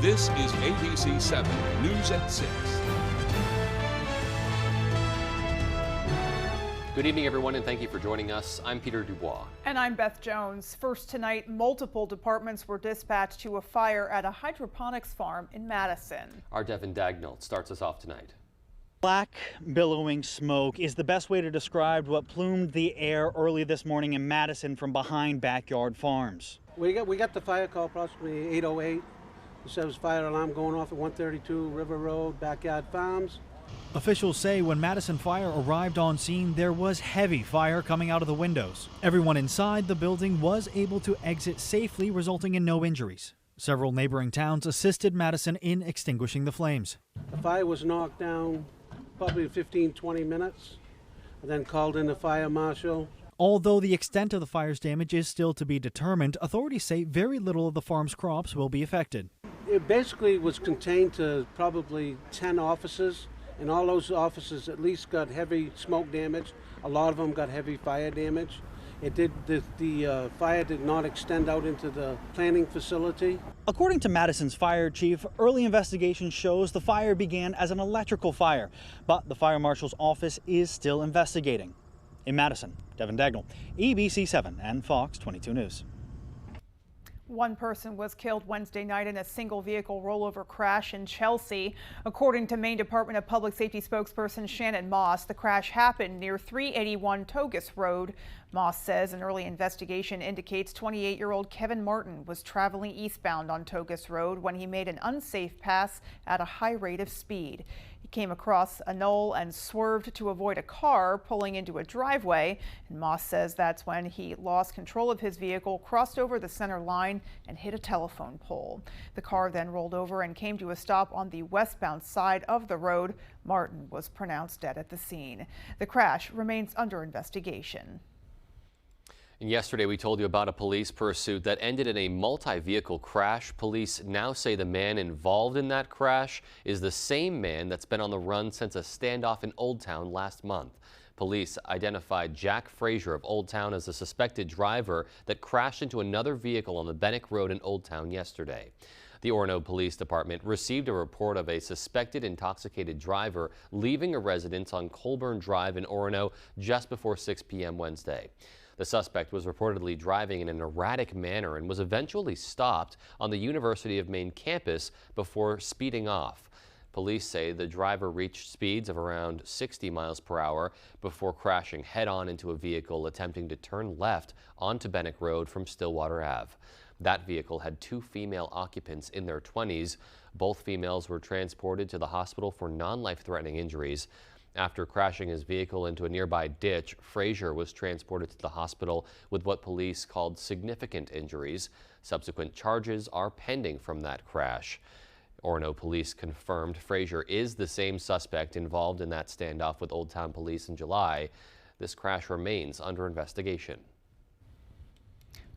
This is ABC 7 News at 6. Good evening, everyone, and thank you for joining us. I'm Peter Dubois. And I'm Beth Jones. First tonight, multiple departments were dispatched to a fire at a hydroponics farm in Madison. Our Devin Dagnall starts us off tonight. Black, billowing smoke is the best way to describe what plumed the air early this morning in Madison from behind backyard farms. We got the fire call approximately 8:08. It says fire alarm going off at 132 River Road, Backyard Farms. Officials say when Madison Fire arrived on scene, there was heavy fire coming out of the windows. Everyone inside the building was able to exit safely, resulting in no injuries. Several neighboring towns assisted Madison in extinguishing the flames. The fire was knocked down probably 15-20 minutes, and then called in the fire marshal. Although the extent of the fire's damage is still to be determined, authorities say very little of the farm's crops will be affected. It basically was contained to probably 10 offices, and all those offices at least got heavy smoke damage. A lot of them got heavy fire damage. The fire did not extend out into the planning facility. According to Madison's fire chief, early investigation shows the fire began as an electrical fire, but the fire marshal's office is still investigating. In Madison, Devin Dagnall, ABC 7 and Fox 22 News. One person was killed Wednesday night in a single vehicle rollover crash in Chelsea. According to Maine Department of Public Safety spokesperson Shannon Moss, the crash happened near 381 Togus Road. Moss says an early investigation indicates 28-year-old Kevin Martin was traveling eastbound on Togus Road when he made an unsafe pass at a high rate of speed. He came across a knoll and swerved to avoid a car pulling into a driveway. And Moss says that's when he lost control of his vehicle, crossed over the center line, and hit a telephone pole. The car then rolled over and came to a stop on the westbound side of the road. Martin was pronounced dead at the scene. The crash remains under investigation. And yesterday, we told you about a police pursuit that ended in a multi-vehicle crash. Police now say the man involved in that crash is the same man that's been on the run since a standoff in Old Town last month. Police identified Jack Frazier of Old Town as the suspected driver that crashed into another vehicle on the Bennick Road in Old Town yesterday. The Orono Police Department received a report of a suspected intoxicated driver leaving a residence on Colburn Drive in Orono just before 6 p.m. Wednesday. The suspect was reportedly driving in an erratic manner and was eventually stopped on the University of Maine campus before speeding off. Police say the driver reached speeds of around 60 miles per hour before crashing head-on into a vehicle attempting to turn left onto Bennick Road from Stillwater Ave. That vehicle had two female occupants in their 20s. Both females were transported to the hospital for non-life-threatening injuries. After crashing his vehicle into a nearby ditch, Frazier was transported to the hospital with what police called significant injuries. Subsequent charges are pending from that crash. Orono police confirmed Frazier is the same suspect involved in that standoff with Old Town Police in July. This crash remains under investigation.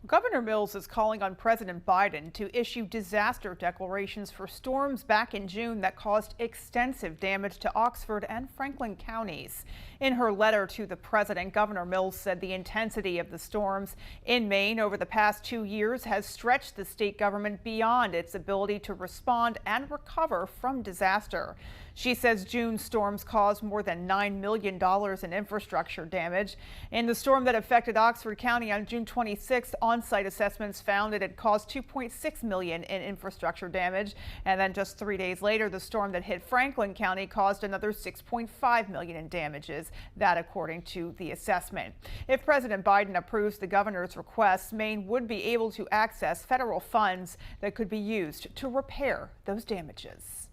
Governor Mills is calling on President Biden to issue disaster declarations for storms back in June that caused extensive damage to Oxford and Franklin counties. In her letter to the president, Governor Mills said the intensity of the storms in Maine over the past 2 years has stretched the state government beyond its ability to respond and recover from disaster. She says June storms caused more than $9 million in infrastructure damage. In the storm that affected Oxford County on June 26th, on-site assessments found it had caused $2.6 million in infrastructure damage. And then just 3 days later, the storm that hit Franklin County caused another $6.5 million in damages. That according to the assessment. If President Biden approves the governor's request, Maine would be able to access federal funds that could be used to repair those damages.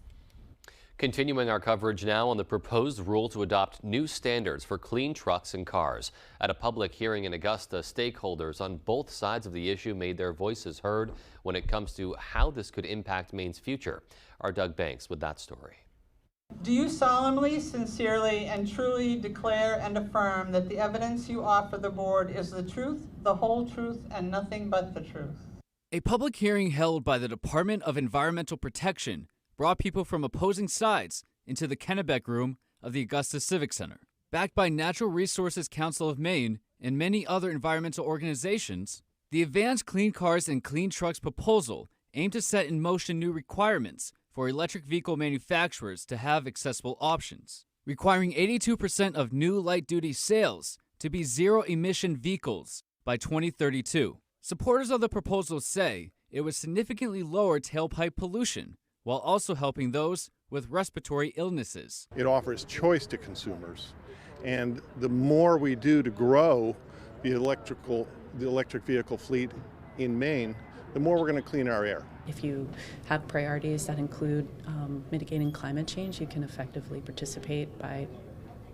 Continuing our coverage now on the proposed rule to adopt new standards for clean trucks and cars. At a public hearing in Augusta, stakeholders on both sides of the issue made their voices heard when it comes to how this could impact Maine's future. Our Doug Banks with that story. Do you solemnly, sincerely, and truly declare and affirm that the evidence you offer the board is the truth, the whole truth, and nothing but the truth? A public hearing held by the Department of Environmental Protection brought people from opposing sides into the Kennebec room of the Augusta Civic Center. Backed by Natural Resources Council of Maine and many other environmental organizations, the Advanced Clean Cars and Clean Trucks proposal aim to set in motion new requirements for electric vehicle manufacturers to have accessible options, requiring 82% of new light-duty sales to be zero-emission vehicles by 2032. Supporters of the proposal say it would significantly lower tailpipe pollution while also helping those with respiratory illnesses. It offers choice to consumers, and the more we do to grow the electric vehicle fleet in Maine, the more we're going to clean our air. If you have priorities that include mitigating climate change, you can effectively participate by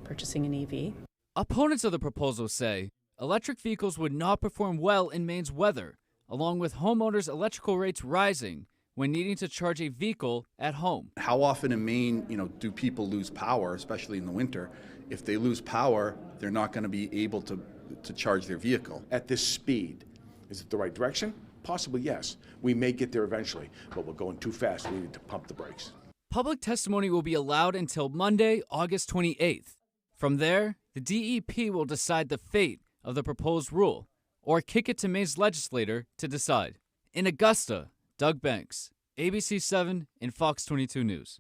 purchasing an EV. Opponents of the proposal say electric vehicles would not perform well in Maine's weather, along with homeowners' electrical rates rising when needing to charge a vehicle at home. How often in Maine, do people lose power, especially in the winter? If they lose power, they're not going to be able to charge their vehicle. At this speed, is it the right direction? Possibly, yes. We may get there eventually, but we're going too fast. We need to pump the brakes. Public testimony will be allowed until Monday, August 28th. From there, the DEP will decide the fate of the proposed rule, or kick it to Maine's legislator to decide. In Augusta, Doug Banks, ABC 7 and Fox 22 News.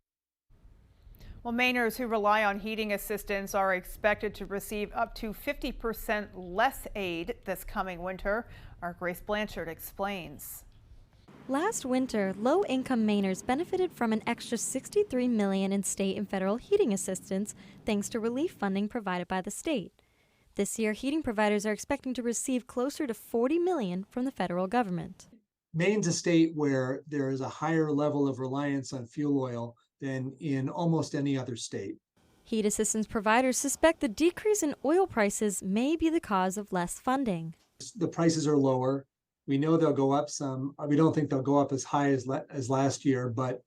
Well, Mainers who rely on heating assistance are expected to receive up to 50% less aid this coming winter. Our Grace Blanchard explains. Last winter, low-income Mainers benefited from an extra $63 million in state and federal heating assistance thanks to relief funding provided by the state. This year, heating providers are expecting to receive closer to $40 million from the federal government. Maine's a state where there is a higher level of reliance on fuel oil than in almost any other state. Heat assistance providers suspect the decrease in oil prices may be the cause of less funding. The prices are lower. We know they'll go up some. We don't think they'll go up as high as last year, but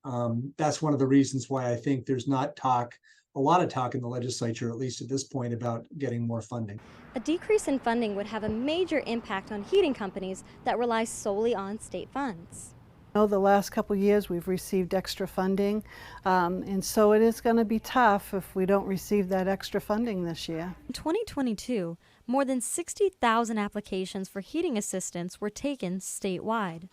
that's one of the reasons why I think there's not a lot of talk in the legislature, at least at this point, about getting more funding. A decrease in funding would have a major impact on heating companies that rely solely on state funds. The last couple years we've received extra funding, and so it is going to be tough if we don't receive that extra funding this year. In 2022, more than 60,000 applications for heating assistance were taken statewide.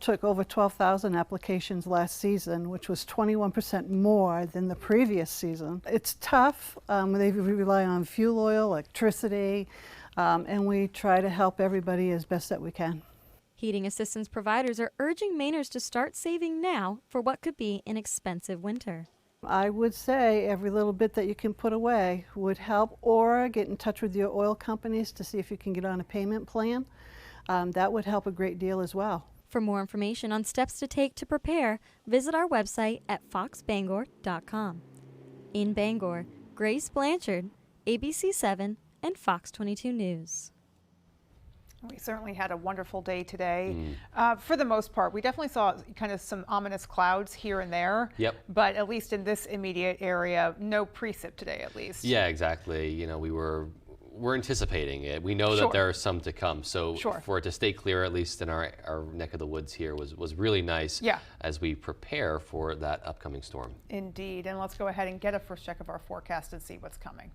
Took over 12,000 applications last season, which was 21% more than the previous season. It's tough. They rely on fuel oil, electricity, and we try to help everybody as best that we can. Heating assistance providers are urging Mainers to start saving now for what could be an expensive winter. I would say every little bit that you can put away would help, or get in touch with your oil companies to see if you can get on a payment plan. That would help a great deal as well. For more information on steps to take to prepare, visit our website at foxbangor.com. In Bangor, Grace Blanchard, ABC 7 and Fox 22 News. We certainly had a wonderful day today. For the most part, we definitely saw kind of some ominous clouds here and there. Yep. But at least in this immediate area, no precip today at least. Yeah, exactly. We're anticipating it. We know that there are some to come. So for it to stay clear, at least in our neck of the woods here, was really nice as we prepare for that upcoming storm. Indeed. And let's go ahead and get a first check of our forecast and see what's coming.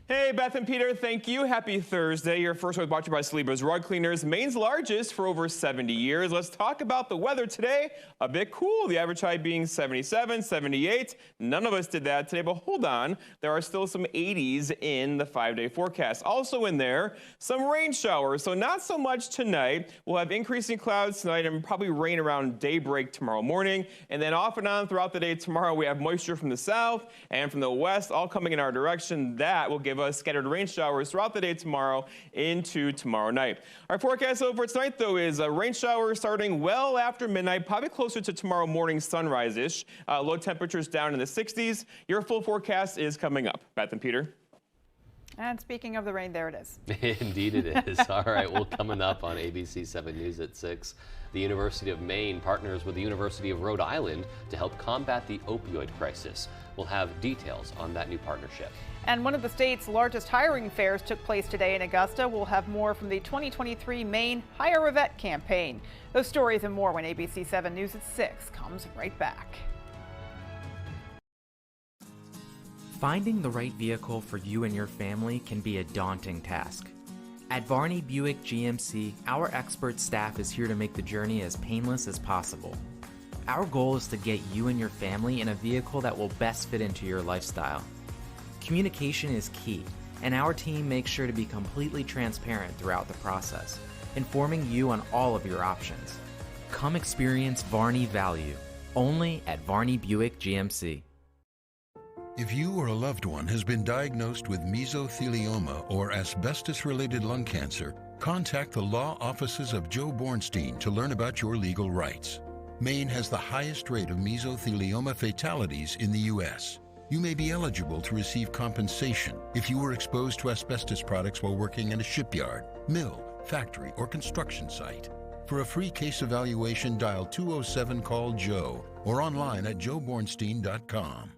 Hey, Beth and Peter, thank you. Happy Thursday. Your first one brought to you by Saliba's Rug Cleaners, Maine's largest for over 70 years. Let's talk about the weather today. A bit cool, the average high being 77, 78. None of us did that today, but hold on. There are still some 80s in the 5-day forecast. Also in there, some rain showers, so not so much tonight. We'll have increasing clouds tonight and probably rain around daybreak tomorrow morning. And then off and on throughout the day tomorrow, we have moisture from the south and from the west, all coming in our direction. That will give us scattered rain showers throughout the day tomorrow into tomorrow night. Our forecast over tonight, though, is rain showers starting well after midnight, probably closer to tomorrow morning sunrise-ish. Low temperatures down in the 60s. Your full forecast is coming up. Beth and Peter. And speaking of the rain, there it is. Indeed it is. All right, well, coming up on ABC 7 News at 6, the University of Maine partners with the University of Rhode Island to help combat the opioid crisis. We'll have details on that new partnership. And one of the state's largest hiring fairs took place today in Augusta. We'll have more from the 2023 Maine Hire a Vet campaign. Those stories and more when ABC 7 News at 6 comes right back. Finding the right vehicle for you and your family can be a daunting task. At Varney Buick GMC, our expert staff is here to make the journey as painless as possible. Our goal is to get you and your family in a vehicle that will best fit into your lifestyle. Communication is key, and our team makes sure to be completely transparent throughout the process, informing you on all of your options. Come experience Varney value, only at Varney Buick GMC. If you or a loved one has been diagnosed with mesothelioma or asbestos-related lung cancer, contact the law offices of Joe Bornstein to learn about your legal rights. Maine has the highest rate of mesothelioma fatalities in the U.S. You may be eligible to receive compensation if you were exposed to asbestos products while working in a shipyard, mill, factory, or construction site. For a free case evaluation, dial 207-CALL-JOE or online at joebornstein.com.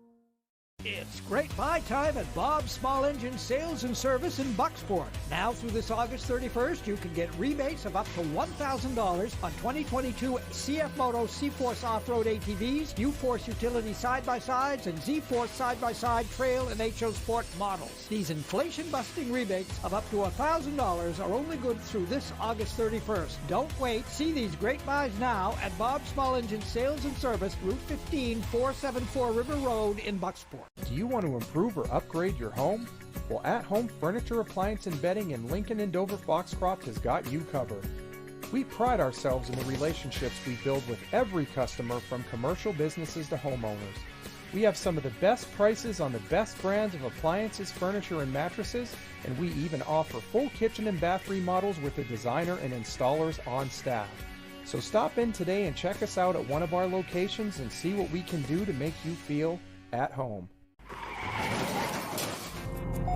It's great buy time at Bob's Small Engine Sales and Service in Bucksport. Now through this August 31st, you can get rebates of up to $1,000 on 2022 CF Moto C-Force Off-Road ATVs, U-Force Utility Side-by-Sides, and Z-Force Side-by-Side Trail and HO Sport models. These inflation-busting rebates of up to $1,000 are only good through this August 31st. Don't wait. See these great buys now at Bob's Small Engine Sales and Service, Route 15, 474 River Road in Bucksport. Do you want to improve or upgrade your home? Well, At Home Furniture, Appliance, and Bedding in Lincoln and Dover Foxcroft has got you covered. We pride ourselves in the relationships we build with every customer, from commercial businesses to homeowners. We have some of the best prices on the best brands of appliances, furniture, and mattresses, and we even offer full kitchen and bath remodels with a designer and installers on staff. So stop in today and check us out at one of our locations and see what we can do to make you feel at home.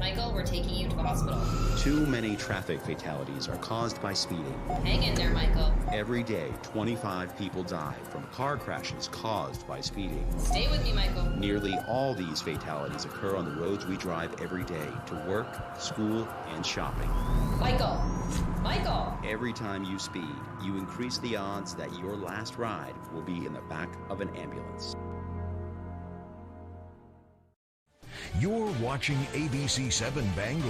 Michael, we're taking you to the hospital. Too many traffic fatalities are caused by speeding. Hang in there, Michael. Every day, 25 people die from car crashes caused by speeding. Stay with me, Michael. Nearly all these fatalities occur on the roads we drive every day to work, school, and shopping. Michael! Michael! Every time you speed, you increase the odds that your last ride will be in the back of an ambulance. You're watching ABC 7 Bangor.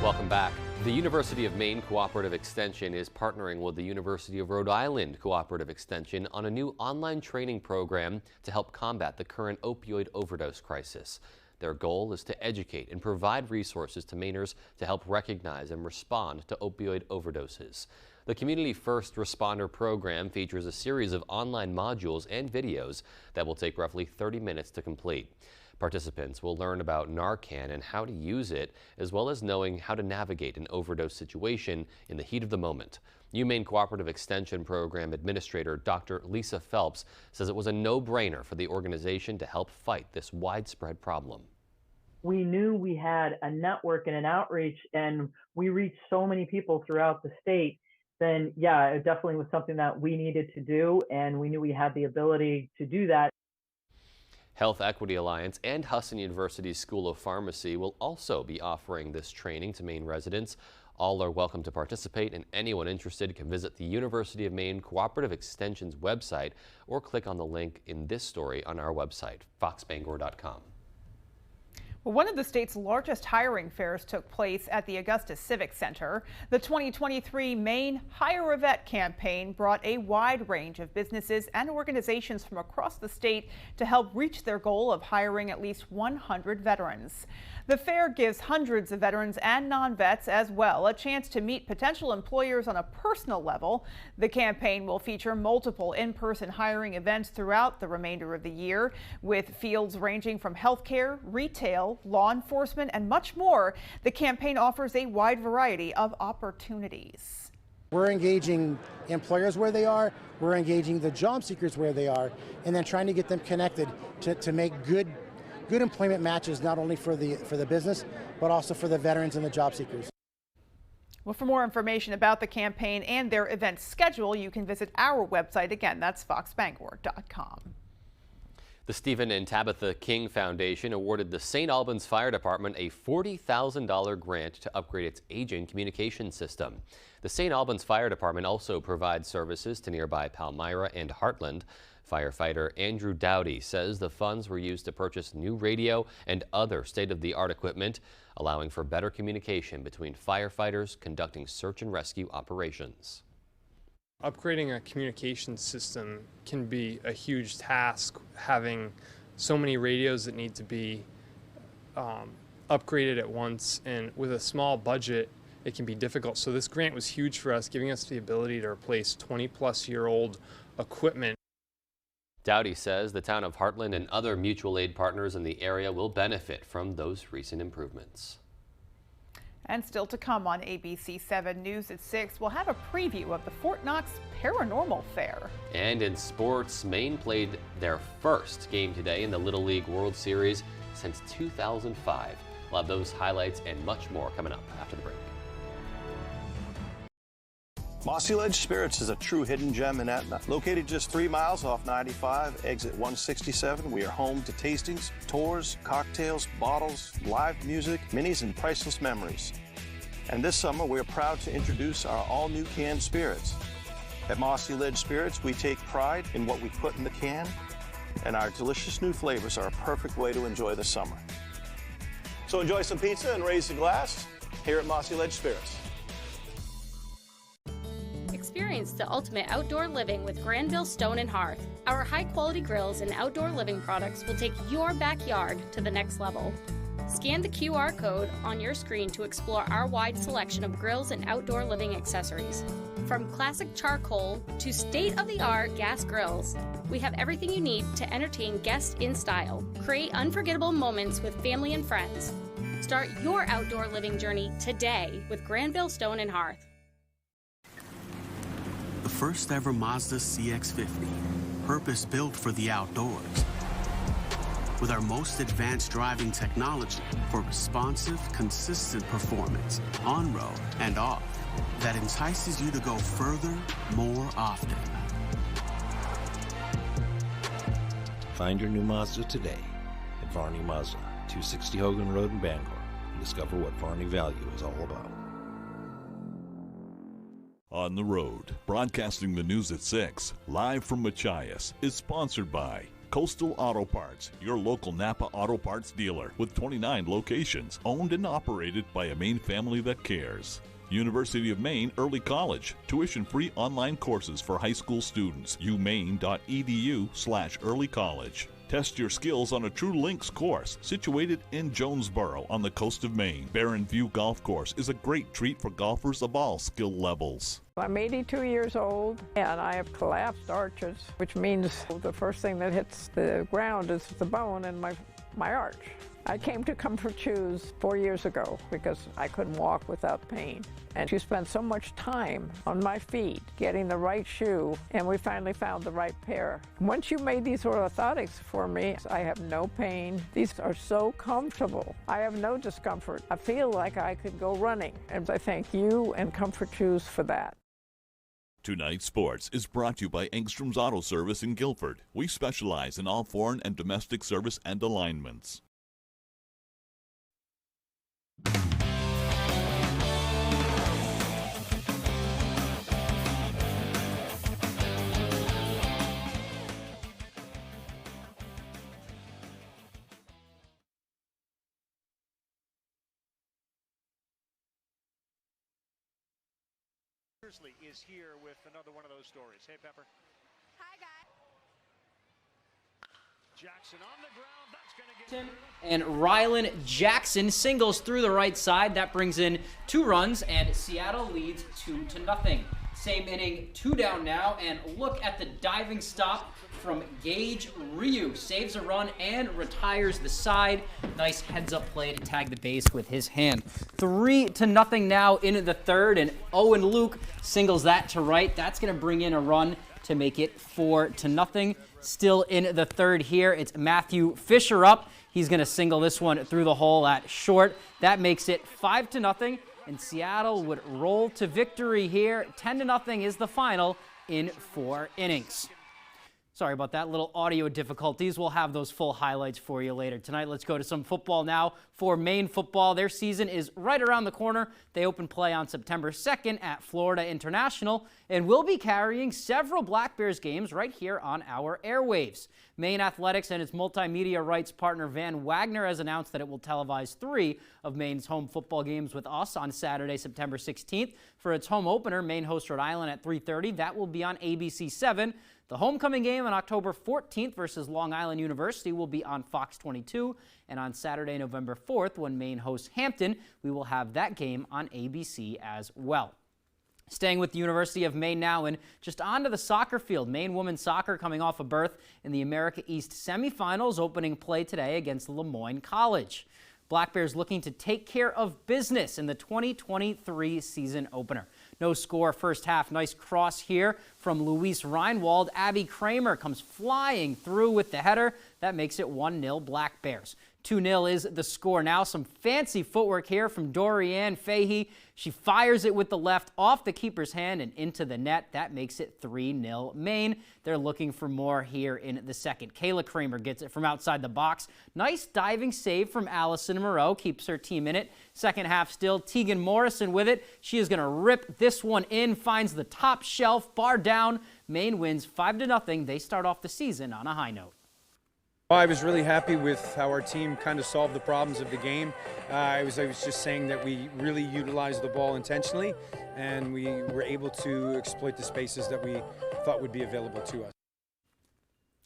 Welcome back. The University of Maine Cooperative Extension is partnering with the University of Rhode Island Cooperative Extension on a new online training program to help combat the current opioid overdose crisis. Their goal is to educate and provide resources to Mainers to help recognize and respond to opioid overdoses. The Community First Responder program features a series of online modules and videos that will take roughly 30 minutes to complete. Participants will learn about Narcan and how to use it, as well as knowing how to navigate an overdose situation in the heat of the moment. UMaine Cooperative Extension Program Administrator Dr. Lisa Phelps says it was a no-brainer for the organization to help fight this widespread problem. We knew we had a network and an outreach, and we reached so many people throughout the state. Then, yeah, it definitely was something that we needed to do, and we knew we had the ability to do that. Health Equity Alliance and Husson University's School of Pharmacy will also be offering this training to Maine residents. All are welcome to participate, and anyone interested can visit the University of Maine Cooperative Extension's website or click on the link in this story on our website, foxbangor.com. Well, one of the state's largest hiring fairs took place at the Augusta Civic Center. The 2023 Maine Hire a Vet campaign brought a wide range of businesses and organizations from across the state to help reach their goal of hiring at least 100 veterans. The fair gives hundreds of veterans and non-vets as well a chance to meet potential employers on a personal level. The campaign will feature multiple in-person hiring events throughout the remainder of the year, with fields ranging from healthcare, retail, law enforcement, and much more. The campaign offers a wide variety of opportunities. We're engaging employers where they are, we're engaging the job seekers where they are, and then trying to get them connected to make good employment matches, not only for the business, but also for the veterans and the job seekers. Well, for more information about the campaign and their event schedule, you can visit our website. Again, that's foxbangor.com. The Stephen and Tabitha King Foundation awarded the St. Albans Fire Department a $40,000 grant to upgrade its aging communication system. The St. Albans Fire Department also provides services to nearby Palmyra and Heartland. Firefighter Andrew Dowdy says the funds were used to purchase new radio and other state-of-the-art equipment, allowing for better communication between firefighters conducting search and rescue operations. Upgrading a communication system can be a huge task, having so many radios that need to be upgraded at once, and with a small budget it can be difficult. So this grant was huge for us, giving us the ability to replace 20-plus-year-old equipment. Dowdy says the town of Heartland and other mutual aid partners in the area will benefit from those recent improvements. And still to come on ABC 7 News at 6, we'll have a preview of the Fort Knox Paranormal Fair. And in sports, Maine played their first game today in the Little League World Series since 2005. We'll have those highlights and much more coming up after the break. Mossy Ledge Spirits is a true hidden gem in Etna. Located just 3 miles off 95, exit 167, we are home to tastings, tours, cocktails, bottles, live music, minis, and priceless memories. And this summer, we are proud to introduce our all-new canned spirits. At Mossy Ledge Spirits, we take pride in what we put in the can, and our delicious new flavors are a perfect way to enjoy the summer. So enjoy some pizza and raise the glass here at Mossy Ledge Spirits. Experience the ultimate outdoor living with Granville Stone and Hearth. Our high-quality grills and outdoor living products will take your backyard to the next level. Scan the QR code on your screen to explore our wide selection of grills and outdoor living accessories. From classic charcoal to state-of-the-art gas grills, we have everything you need to entertain guests in style. Create unforgettable moments with family and friends. Start your outdoor living journey today with Granville Stone and Hearth. The first ever Mazda CX-50, purpose-built for the outdoors. With our most advanced driving technology for responsive, consistent performance, on-road and off, that entices you to go further, more often. Find your new Mazda today at Varney Mazda, 260 Hogan Road in Bangor, and discover what Varney value is all about. On the Road, broadcasting the news at 6, live from Machias, is sponsored by Coastal Auto Parts, your local Napa Auto Parts dealer with 29 locations, owned and operated by a Maine family that cares. University of Maine Early College, tuition-free online courses for high school students, umaine.edu/earlycollege. Test your skills on a True Links course situated in Jonesboro on the coast of Maine. Barren View Golf Course is a great treat for golfers of all skill levels. I'm 82 years old and I have collapsed arches, which means the first thing that hits the ground is the bone in my arch. I came to Comfort Shoes 4 years ago because I couldn't walk without pain. And she spent so much time on my feet getting the right shoe, and we finally found the right pair. Once you made these orthotics for me, I have no pain. These are so comfortable. I have no discomfort. I feel like I could go running, and I thank you and Comfort Shoes for that. Tonight's Sports is brought to you by Engstrom's Auto Service in Guilford. We specialize in all foreign and domestic service and alignments. Is here with another one of those stories. Hey, Pepper. Hi, guys. Jackson on the ground. That's going to get... And Rylan Jackson singles through the right side. That brings in 2 runs, and Seattle leads 2-0. Same inning, 2 down now, and look at the diving stop from Gage Ryu. Saves a run and retires the side. Nice heads-up play to tag the base with his hand. 3-0 now into the third, and Owen Luke singles that to right. That's going to bring in a run to make it 4-0. Still in the third here, it's Matthew Fisher up. He's going to single this one through the hole at short. That makes it 5-0. And Seattle would roll to victory here. 10-0 is the final in 4 innings. Sorry about that, little audio difficulties. We'll have those full highlights for you later tonight. Let's go to some football now. For Maine football, their season is right around the corner. They open play on September 2nd at Florida International, and we'll be carrying several Black Bears games right here on our airwaves. Maine Athletics and its multimedia rights partner Van Wagner has announced that it will televise 3 of Maine's home football games with us on Saturday, September 16th. For its home opener, Maine hosts Rhode Island at 3:30. That will be on ABC 7. The homecoming game on October 14th versus Long Island University will be on Fox 22. And on Saturday, November 4th, when Maine hosts Hampton, we will have that game on ABC as well. Staying with the University of Maine now and just onto the soccer field. Maine women's soccer coming off a berth in the America East semifinals, opening play today against Lemoyne College. Black Bears looking to take care of business in the 2023 season opener. No score first half. Nice cross here from Luis Reinwald. Abby Kramer comes flying through with the header. That makes it 1-0 Black Bears. 2-0 is the score now. Some fancy footwork here from Dorianne Fahey. She fires it with the left off the keeper's hand and into the net. That makes it 3-0 Maine. They're looking for more here in the second. Kayla Kramer gets it from outside the box. Nice diving save from Allison Moreau. Keeps her team in it. Second half still. Tegan Morrison with it. She is going to rip this one in. Finds the top shelf. Bar down. Maine wins 5-0. They start off the season on a high note. Well, I was really happy with how our team kind of solved the problems of the game. I was just saying that we really utilized the ball intentionally, and we were able to exploit the spaces that we thought would be available to us.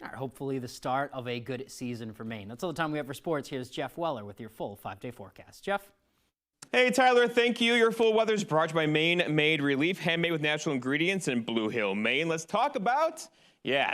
All right, hopefully the start of a good season for Maine. That's all the time we have for sports. Here's Jeff Weller with your full 5-day forecast. Jeff? Hey, Tyler, thank you. Your full weather is brought to you by Maine Made Relief, handmade with natural ingredients in Blue Hill, Maine. Let's talk about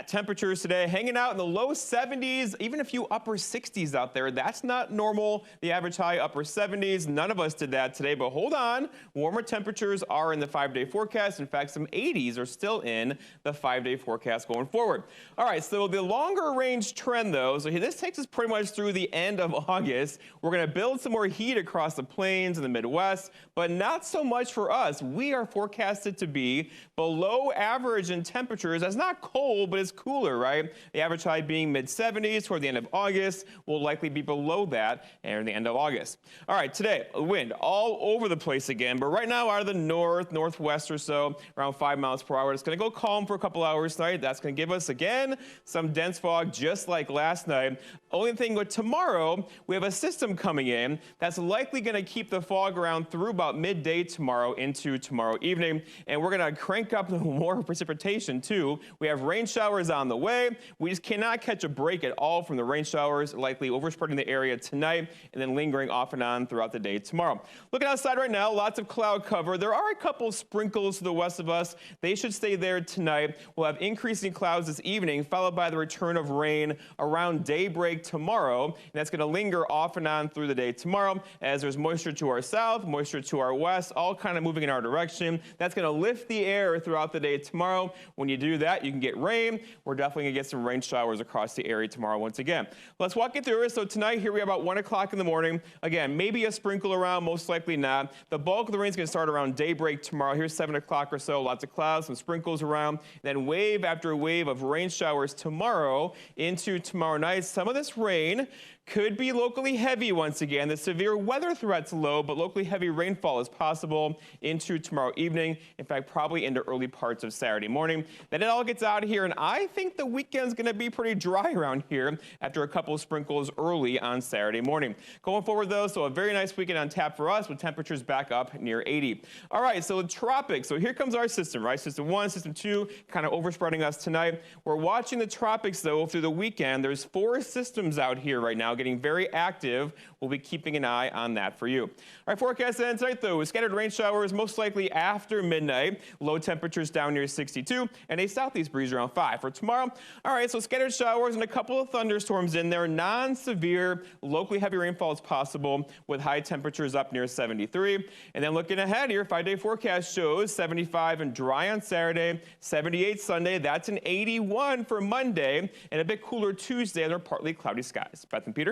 temperatures today hanging out in the low 70s, even a few upper 60s out there. That's not normal. The average high upper 70s. None of us did that today, but hold on. Warmer temperatures are in the 5-day forecast. In fact, some 80s are still in the 5-day forecast going forward. All right, so the longer range trend though, so this takes us pretty much through the end of August. We're going to build some more heat across the plains and the Midwest, but not so much for us. We are forecasted to be below average in temperatures. That's not cold, but it's cooler, right? The average high being mid-70s toward the end of August. Will likely be below that near the end of August. All right, today, wind all over the place again, but right now out of the north, northwest or so, around 5 miles per hour. It's going to go calm for a couple hours tonight. That's going to give us, again, some dense fog just like last night. Only thing with tomorrow, we have a system coming in that's likely going to keep the fog around through about midday tomorrow into tomorrow evening, and we're going to crank up more precipitation too. We have rain showers on the way. We just cannot catch a break at all from the rain showers, likely overspreading the area tonight and then lingering off and on throughout the day tomorrow. Looking outside right now, lots of cloud cover. There are a couple sprinkles to the west of us. They should stay there tonight. We'll have increasing clouds this evening, followed by the return of rain around daybreak tomorrow. And that's going to linger off and on through the day tomorrow as there's moisture to our south, moisture to our west, all kind of moving in our direction. That's going to lift the air throughout the day tomorrow. When you do that, you can get rain. We're definitely going to get some rain showers across the area tomorrow once again. Let's walk you through it. So tonight, here we are about 1 o'clock in the morning. Again, maybe a sprinkle around, most likely not. The bulk of the rain is going to start around daybreak tomorrow. Here's 7 o'clock or so. Lots of clouds, some sprinkles around. Then wave after wave of rain showers tomorrow into tomorrow night. Some of this rain could be locally heavy once again. The severe weather threat's low, but locally heavy rainfall is possible into tomorrow evening. In fact, probably into early parts of Saturday morning. Then it all gets out of here, and I think the weekend's going to be pretty dry around here after a couple of sprinkles early on Saturday morning. Going forward, though, so a very nice weekend on tap for us with temperatures back up near 80. All right, so the tropics. So here comes our system, right? System 1, System 2, kind of overspreading us tonight. We're watching the tropics, though, through the weekend. There's 4 systems out here right now getting very active. We'll be keeping an eye on that for you. All right, forecast then tonight, though, scattered rain showers most likely after midnight. Low temperatures down near 62, and a southeast breeze around 5. For tomorrow, all right, so scattered showers and a couple of thunderstorms in there. Non-severe, locally heavy rainfall is possible with high temperatures up near 73. And then looking ahead here, 5-day forecast shows 75 and dry on Saturday, 78 Sunday. That's an 81 for Monday, and a bit cooler Tuesday under partly cloudy skies. Beth and Peter?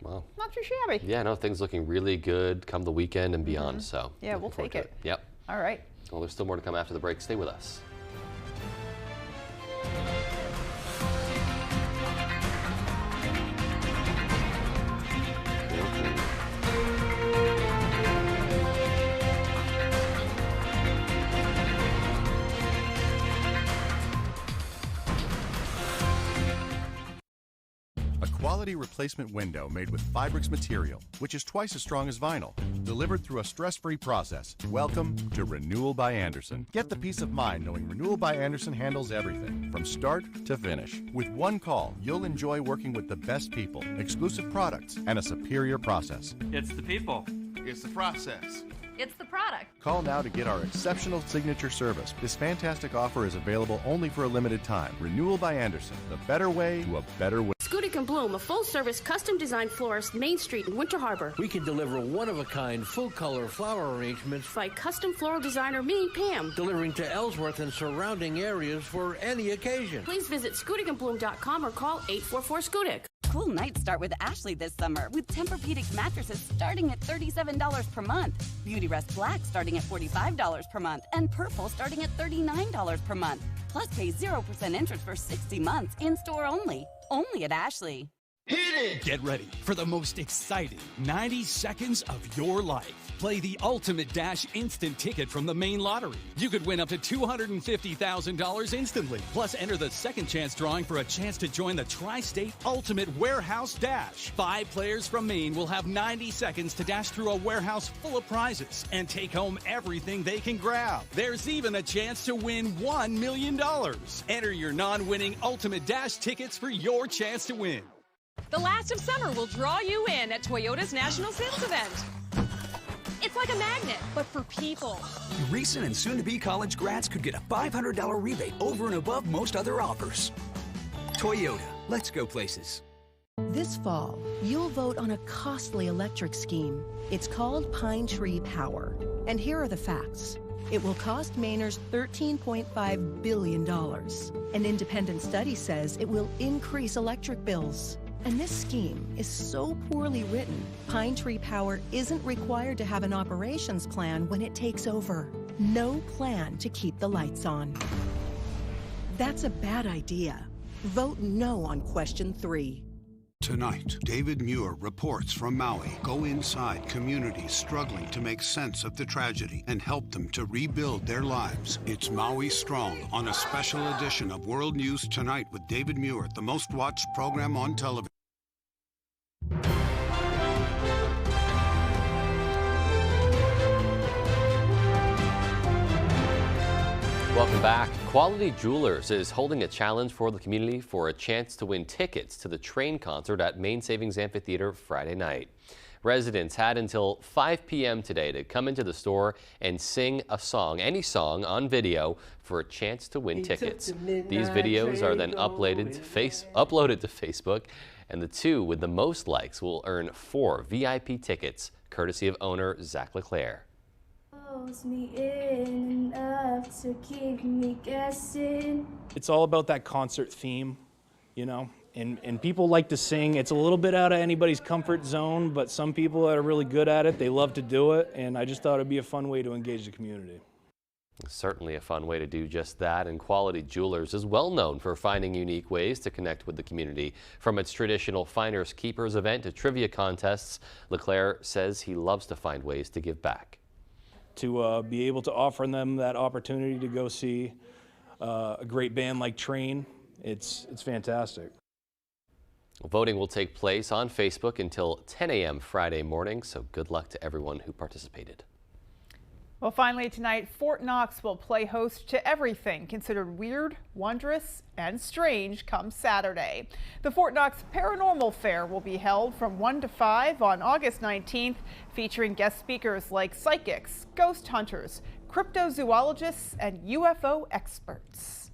Wow. Not too shabby. Yeah, no, things looking really good come the weekend and beyond. So yeah, we'll take it. Yep. All right. Well, there's still more to come after the break. Stay with us. Quality replacement window made with Fibrix material, which is twice as strong as vinyl, delivered through a stress-free process. Welcome to Renewal by Andersen. Get the peace of mind knowing Renewal by Andersen handles everything from start to finish. With one call, you'll enjoy working with the best people, exclusive products, and a superior process. It's the people. It's the process. It's the product. Call now to get our exceptional signature service. This fantastic offer is available only for a limited time. Renewal by Andersen, the better way to a better way. Scudic and Bloom, a full-service, custom-designed florist, Main Street in Winter Harbor. We can deliver one-of-a-kind, full-color flower arrangements by custom floral designer me, Pam. Delivering to Ellsworth and surrounding areas for any occasion. Please visit scudicandbloom.com or call 844-SCUDIC. Cool nights start with Ashley this summer with Tempur-Pedic mattresses starting at $37 per month. Beautyrest Black starting at $45 per month. And Purple starting at $39 per month. Plus pay 0% interest for 60 months in-store only. Only at Ashley. Hit it! Get ready for the most exciting 90 seconds of your life. Play the Ultimate Dash instant ticket from the main lottery. You could win up to $250,000 instantly. Plus, enter the second chance drawing for a chance to join the Tri-State Ultimate Warehouse Dash. 5 players from Maine will have 90 seconds to dash through a warehouse full of prizes and take home everything they can grab. There's even a chance to win $1 million. Enter your non-winning Ultimate Dash tickets for your chance to win. The last of summer will draw you in at Toyota's National Sales Event. It's like a magnet, but for people. Recent and soon-to-be college grads could get a $500 rebate over and above most other offers. Toyota, let's go places. This fall, you'll vote on a costly electric scheme. It's called Pine Tree Power. And here are the facts. It will cost Mainers $13.5 billion. An independent study says it will increase electric bills. And this scheme is so poorly written, Pine Tree Power isn't required to have an operations plan when it takes over. No plan to keep the lights on. That's a bad idea. Vote no on question 3. Tonight, David Muir reports from Maui. Go inside communities struggling to make sense of the tragedy and help them to rebuild their lives. It's Maui Strong on a special edition of World News Tonight with David Muir, the most watched program on television. Welcome back. Quality Jewelers is holding a challenge for the community for a chance to win tickets to the Train concert at Maine Savings Amphitheater Friday night. Residents had until 5 p.m. today to come into the store and sing a song, any song, on video for a chance to win tickets. These videos are then uploaded to Facebook, and the 2 with the most likes will earn 4 VIP tickets, courtesy of owner Zach LeClaire. Me in enough to keep me guessing. It's all about that concert theme, you know, and people like to sing. It's a little bit out of anybody's comfort zone, but some people that are really good at it, they love to do it, and I just thought it'd be a fun way to engage the community. Certainly a fun way to do just that, and Quality Jewelers is well known for finding unique ways to connect with the community. From its traditional Finders Keepers event to trivia contests, LeClaire says he loves to find ways to give back. To be able to offer them that opportunity to go see a great band like Train, it's fantastic. Voting will take place on Facebook until 10 a.m. Friday morning, so good luck to everyone who participated. Well, finally tonight, Fort Knox will play host to everything considered weird, wondrous, and strange come Saturday. The Fort Knox Paranormal Fair will be held from 1 to 5 on August 19th, featuring guest speakers like psychics, ghost hunters, cryptozoologists, and UFO experts.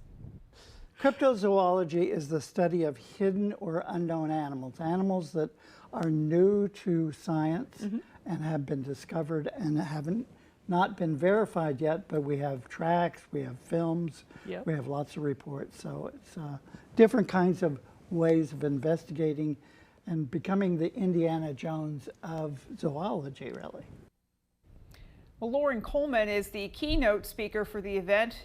Cryptozoology is the study of hidden or unknown animals, animals that are new to science and have been discovered and haven't not been verified yet, but we have tracks, we have films, we have lots of reports. So it's different kinds of ways of investigating and becoming the Indiana Jones of zoology, really. Well, Lauren Coleman is the keynote speaker for the event.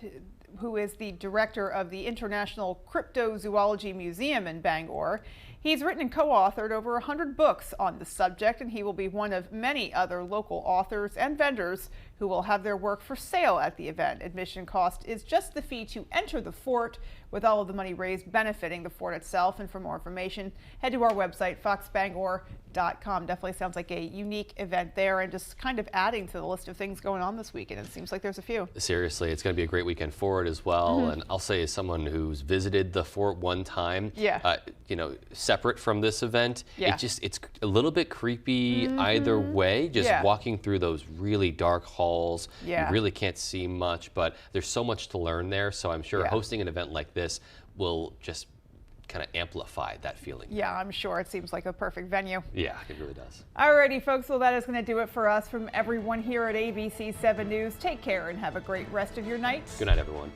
who is the director of the International Cryptozoology Museum in Bangor. He's written and co-authored over 100 books on the subject, and he will be one of many other local authors and vendors who will have their work for sale at the event. Admission cost is just the fee to enter the fort, with all of the money raised benefiting the fort itself. And for more information, head to our website, foxbangor.com. Definitely sounds like a unique event there, and just kind of adding to the list of things going on this weekend. It seems like there's a few. Seriously, it's going to be a great weekend for it as well. And I'll say, as someone who's visited the fort one time, you know, separate from this event, it's a little bit creepy either way, just walking through those really dark halls. You really can't see much, but there's so much to learn there. So I'm sure hosting an event like this will just kind of amplify that feeling. Yeah, I'm sure. It seems like a perfect venue. Yeah, it really does. Alrighty, folks. Well, that is going to do it for us. From everyone here at ABC 7 News, take care and have a great rest of your night. Good night, everyone.